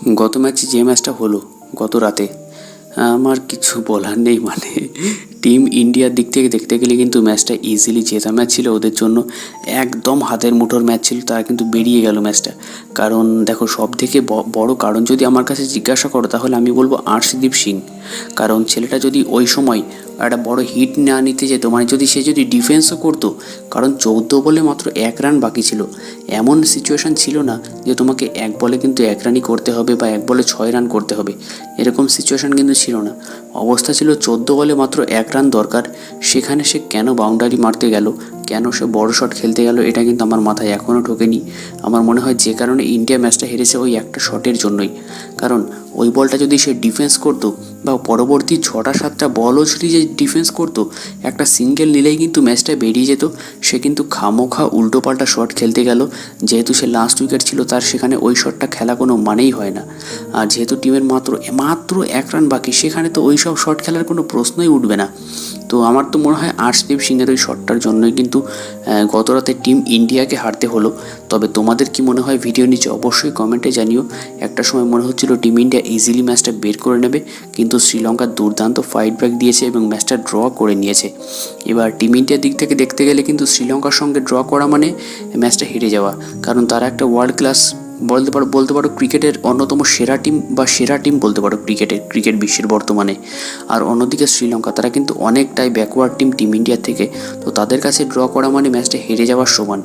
গত ম্যাচে যে ম্যাচটা হলো গত রাতে, আমার কিছু বলার নেই। টিম ইন্ডিয়ার দিক থেকে দেখতে গেলে কিন্তু ম্যাচটা ইজিলি জেতা ম্যাচ ছিল ওদের জন্য। একদম হাতের মুঠোর ম্যাচ ছিল, তারা কিন্তু বেরিয়ে গেল ম্যাচটা। কারণ দেখো, সব থেকে বড় কারণ যদি আমার কাছে জিজ্ঞাসা করো তাহলে আমি বলবো আর্শদীপ সিং। কারণ ছেলেটা যদি ওই সময় একটা বড় হিট না নিতে যেত, যদি সে যদি ডিফেন্সও করতো, কারণ 14 বলে মাত্র 1 রান বাকি ছিল। এমন সিচুয়েশান ছিল না যে তোমাকে এক বলে কিন্তু 1 রানই করতে হবে বা 1 বলে 6 রান করতে হবে, এরকম সিচুয়েশান কিন্তু ছিল না। অবস্থা ছিল 14 বলে মাত্র 1 রান দরকার। সেখানে সে কেন বাউন্ডারি মারতে গেল, কেন সে বড় শট খেলতে গেল, এটা কিন্তু আমার মাথায় এখনও ঢোকেনি। আমার মনে হয় যে কারণে ইন্ডিয়া ম্যাচটা হেরেছে ওই একটা শটের জন্যই। কারণ ওই বলটা যদি সে ডিফেন্স করতো বা পরবর্তী 6-7টা বলও যদি যে ডিফেন্স করতো, একটা সিঙ্গেল নিলেই কিন্তু ম্যাচটা বেরিয়ে যেত। সে কিন্তু খামোখা উল্টোপাল্টা শট খেলতে গেল। যেহেতু সে লাস্ট উইকেট ছিল তার, সেখানে ওই শটটা খেলা কোনো মানেই হয় না। আর যেহেতু টিমের মাত্র মাত্র 1 রান বাকি, সেখানে তো ওই সব শট খেলার কোনো প্রশ্নই উঠবে না। তো আমার তো মনে হয় আর্শদীপ সিংয়ের ওই শটটার জন্যই কিন্তু গত রাতে টিম ইন্ডিয়াকে হারতে হলো। তবে তোমাদের কি মনে হয় ভিডিও নিচে অবশ্যই কমেন্টে জানিও। একটা সময় মনে হচ্ছিল টিম ইন্ডিয়া ইজিলি ম্যাচটা বের করে নেবে, কিন্তু শ্রীলঙ্কা দুর্দান্ত ফাইট ব্যাক দিয়েছে এবং ম্যাচটা ড্র করে নিয়েছে। এবার টিম ইন্ডিয়ার দিক থেকে দেখতে গেলে কিন্তু শ্রীলঙ্কার সঙ্গে ড্র করা মানে ম্যাচটা হেরে যাওয়া। কারণ তারা একটা ওয়ার্ল্ড ক্লাস বলতে পারো ক্রিকেটের অন্যতম সেরা টিম বলতে পারো ক্রিকেট বিশ্বের বর্তমানে। আর অন্যদিকে শ্রীলঙ্কা, তারা কিন্তু অনেকটাই ব্যাকওয়ার্ড টিম ইন্ডিয়ার থেকে। তো তাদের কাছে ড্র করা মানে ম্যাচটা হেরে যাওয়ার সমান।